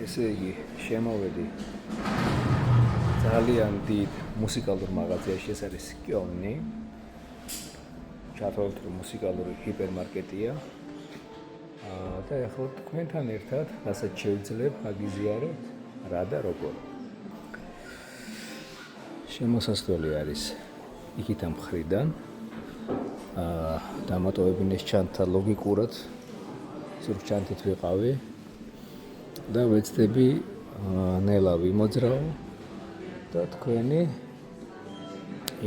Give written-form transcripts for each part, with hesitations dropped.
ესე იგი, შემოვედი ძალიან დიდ მუსიკალურ მაღაზიაში, ეს არის კიონი. ჩათვალეთ, რომ მუსიკალური ჰიპერმარკეტია. და ახლა თქვენთან ერთად, რასაც შევძლებ, აგიზიარებ რა და როგორ. შემოსასვლელი არის იქით ამ მხრიდან. დამატოვებინეს ჩანთა ლოგიკურად, ზურგჩანთით ვიყავი და ვეცდები ნელა ვიმოძრაო და თქვენი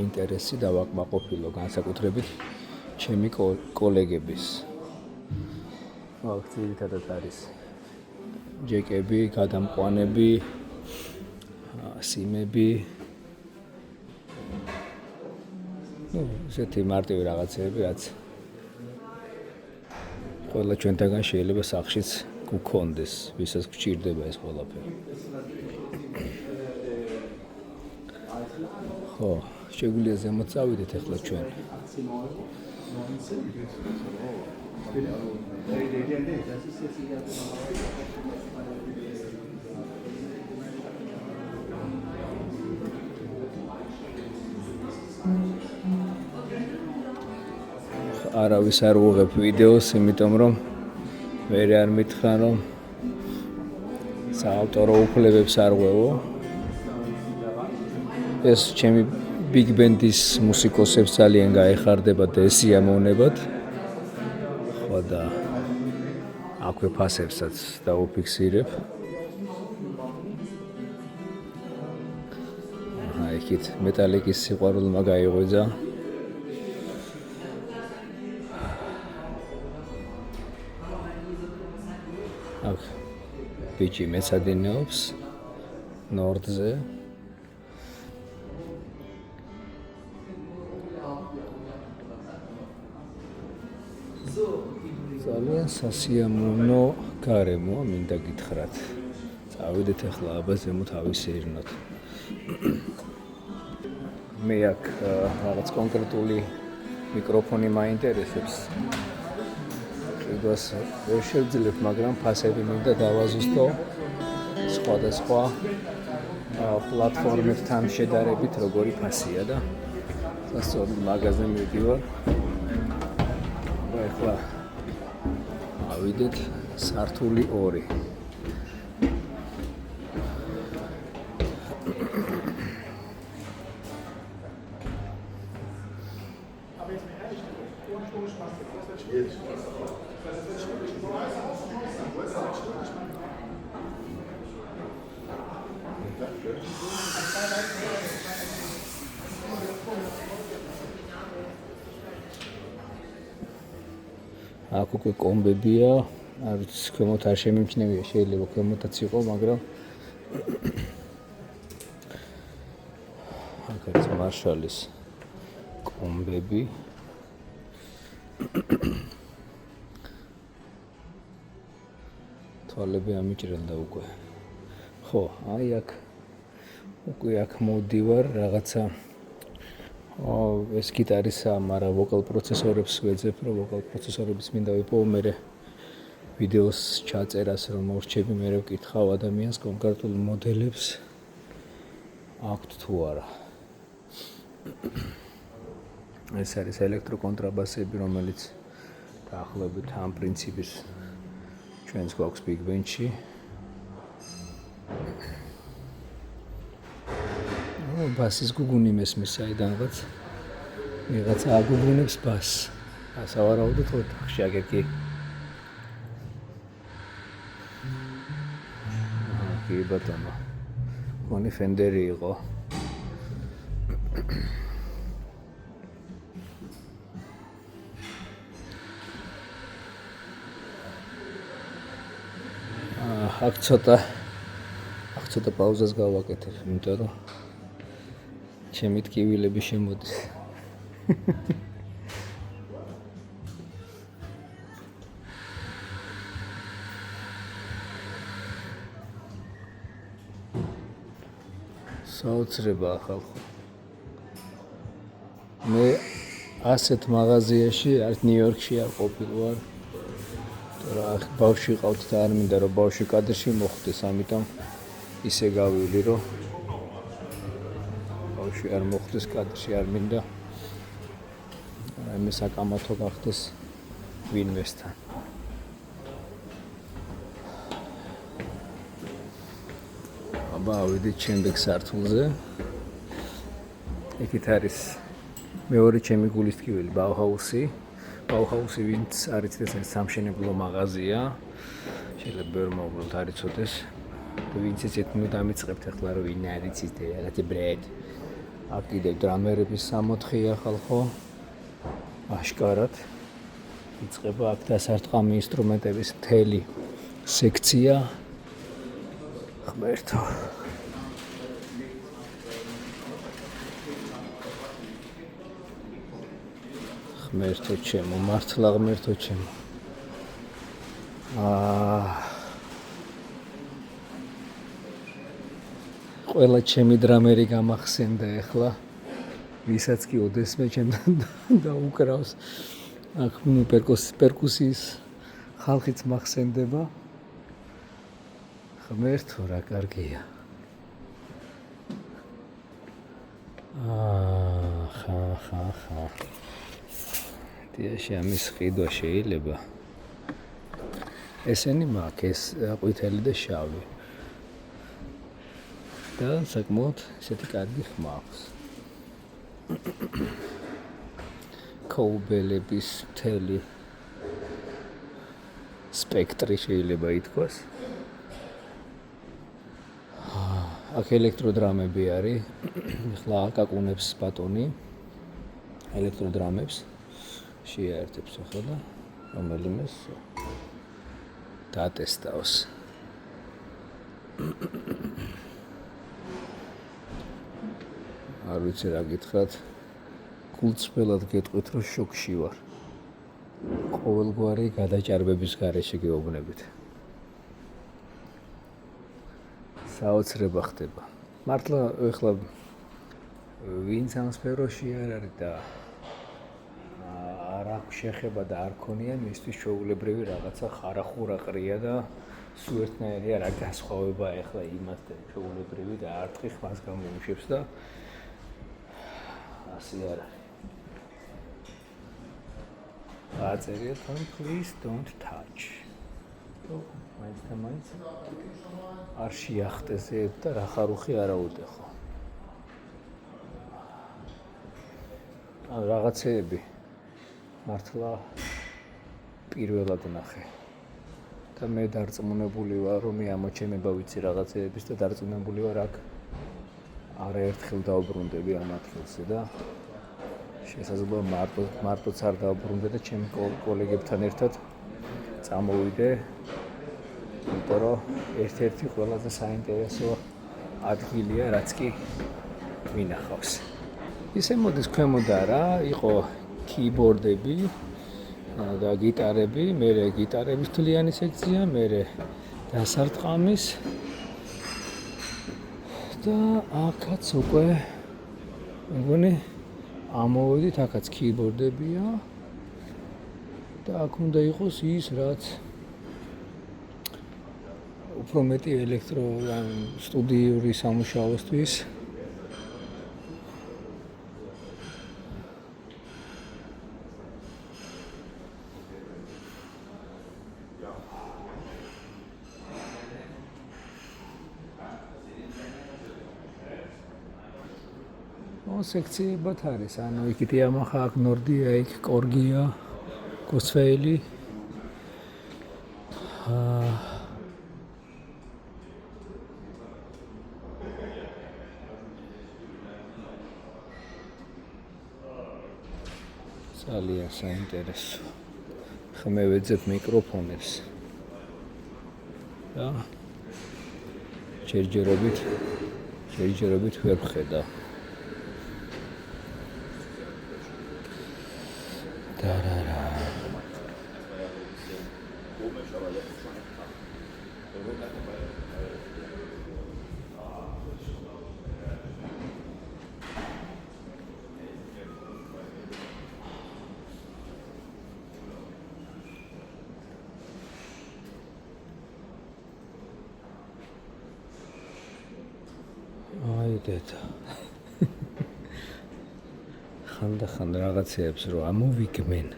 ინტერესი დავაკმაყოფილო, განსაკუთრებით ჩემი კოლეგების. ძირითადად არის ჯეკები, გადამყვანები, სიმები. ესეთი მარტივი რაღაცები, რაც ყველა ჩვენთაგან შეიძლება სახლშიც გქონდეს, ვისაც გჭირდება ეს ყველაფერი. ხო, შეგვიძლია ზემოთ წავიდეთ ახლა ჩვენ. არავის არ უღებ ვიდეოს, იმიტომ რომ ვერ არ მითხრა რომ საავტორო უფლებებს არ ღვევო. ეს ჩემი ბიგ ბენდის მუსიკოსებს ძალიან გაეხარდებათ და ეს სიამოვნებად. ხო და აქვე ფასებსაც დავუფიქსირებ. იქით მეტალიკის სიყვარულმა გაიღვიძა. აქ ბიჭი მეცადინეობს ნორდზე. ძალიან სასიამოვნო გარემოა, მინდა გითხრათ. წავიდეთ ახლა აბა ზემოთ ავისეირნოთ. მე აქ რაღაც კონკრეტული მიკროფონი მაინტერესებს. შეგას ვერ შევძლებ, მაგრამ ფასები მინდა დავაზუსტო სხვადასხვა პლატფორმებთან შედარებით როგორი ფასია და სასწორად მაღაზიაზე მივდივარ. ახლა ავიდეთ სართული 2. აქ უკვე კომბებია, არ ვიცი, ქვემოთ არ შემიმჩნევია, შეიძლება ქვემოთაც იყო, მაგრამ აქ არის მარშალის კომბები. თვალები ამიჭრელდა უკვე. ხო, აი აქ უკვე აქ მოვდივარ რაღაცა ეს გიტარისა, მაგრამ ვოკალ პროცესორებს ვეძებ, რომ ვოკალ პროცესორების მინდა ვიპოვო, მერე ვიდეოს ჩაწერას რომ მორჩები, მერე ვკითხავ ადამიანს კონკრეტულ მოდელებს აქვთ თუ არა. ეს არის ელექტროკონტრაბასები, რომელიც დაახლოებით ამ პრინციპის ჩვენს გვაქვს ბიგ ბენდში. ბასის გუგუნი მესმის საიდანღაც ვიღაცა აგუგუნებს ბასს. ასავარაუდოთ ოთახში აგერ კი ბატონო. მონი ფენდერი იყო. აქ ცოტა პაუზას გავაკეთებ, იმიტომ რომ ჩემი ტკივილები შემოდის. საოცრებაა ხალხო. მე ასეთ მაღაზიაში, არც ნიუ-იორკში არ ყოფილვარ. რა ბავშვი ყავთ და არ მინდა რომ ბავშვი კადრში მოხვდეს, ამიტომ ისე გავივლი რომ ბავშვი არ მოხვდეს კადრში, არ მინდა მე საკამათო გახდეს ვინმესთან. აბა ავიდით შემდეგ სართულზე. იქით არის მეორე ჩემი გულისტკივილი ბაუჰაუსი. ბაუჰაუსი ვინც არ იცის, ეს სამშენებლო მაღაზია. შეიძლება ბევრი მოუბრალოდ არ იცოდეს. ვინც იცით, ნუ დამიწყებთ ახლა რომ ვინ არ იცის და რაღაცა ბრედ. აქ კიდევ დრამერების სამოთხეა ხალხო. აშკარად იწყება აქ დასარტყამი ინსტრუმენტების მთელი სექცია. ღმერთო. ღმერთო ჩემო, მართლა ღმერთო ჩემო. ყველა ჩემი დრამერი გამახსენდა ახლა. ვისაც კი ოდესმე ჩემთან დაუკრავს. აქ ნუ პერკუსიის ხალხიც მახსენდება. ღმერთო რა კარგია. ხა. დიაში ამის ყიდვა შეიძლება. ესენი მაქვს, ეს ყვითელი და შავი. და საკმაოდ ისეთი კარგი ხმა აქვს. კოუბელების მთელი სპექტრი შეიძლება ითქვას. აქ ელექტროდრამები არის. ახლა აკაკუნებს ბატონი ელექტროდრამებს. შეერთებს ახლა და რომელიმეს დაატესტავს. არ ვიცი რა გითხრათ. გულწრფელად გეტყვით რომ შოკში ვარ. ყოველგვარი გადაჭარბების გარეშე გეუბნებით. საოცრება ხდება. მართლა ეხლა ვინც ამ სფეროში არ არის და არ აქვს შეხება და არ ქონია მისთვის ჩვეულებრივი რაღაცა ხარახურა ყრია და სულ ერთნაირია რა განსხვავება ეხლა იმასთან ჩვეულებრივი და არტყი ხმას გამოუშვებს და ასე არ არის. აწერია თან please don't touch. მაინც არ შეახტესე და რა ხარუხი არა უდეხო. რაღაცეები მართლა პირველად ნახე. და მე დარწმუნებული ვარ რომ მე ამოჩემება ვიცი რაღაცეების და დარწმუნებული ვარ აქ არაერთხელ დავბრუნდები ამ ადგილზე და შესაძლოა მარტოც არ დავბრუნდე და ჩემი კოლეგებთან ერთად წამოვიდე. იმიტომ რომ ერთ-ერთი ყველაზე საინტერესო ადგილია რაც კი მინახავს. ისე მოდის ქვემოდა რა, იყო keyboard-ები და გიტარები, მერე გიტარების თლიანი სექცია, მერე დასარტყამის და აქაც უკვე მგონი ამოვედით, აქაც keyboard-ებია და აქ უნდა იყოს ის რაც უფრო მეტი ელექტრო სტუდიური სამუშაოსთვის სექციებად არის, ანუ იქით იამაჰა, აქ ნორდია, იქ კორგია, კოსფეილი. ძალიან საინტერესო. ხა მე ვეძებ მიკროფონებს. და ჯერჯერობით ვერ ვხედავ. Tarara. დედა. ხანდახან რაღაცეებს რო ამოვიგმენ.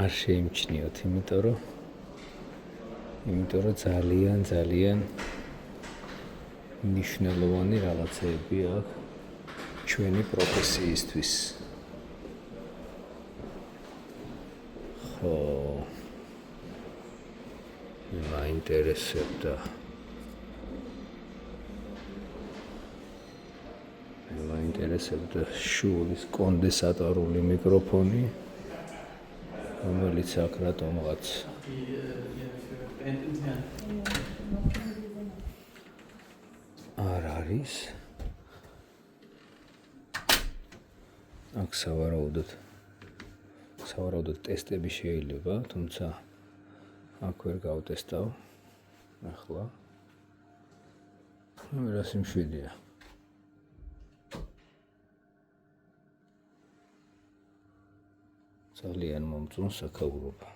არ შეიმჩნიოთ, იმიტომ რომ ძალიან მნიშვნელოვანი რაღაცეები აქვს ჩვენი პროფესიისთვის. ხო. მაინტერესებდა. მაინტერესებდა შულის კონდენსატორული მიკროფონი, რომელიც აქ რატომღაც არ არის. აქ სავარაუდოდ ტესტები შეიძლება, თუმცა აქ ვერ გავტესტავ. ახლა რა სიმშვიდეა. ძალიან მომწონს საქაურობა.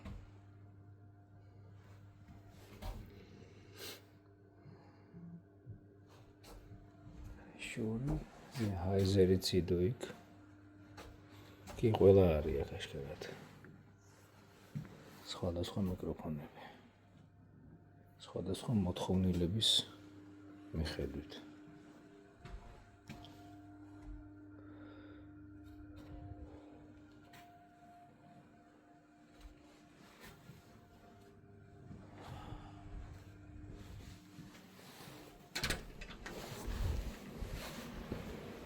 შური, ჰაიზერიც იდო იქ. კი ყველა არის აქ აშკარად. სხვადასხვა მიკროფონები. სხვადასხვა მოთხოვნილების მიხედვით.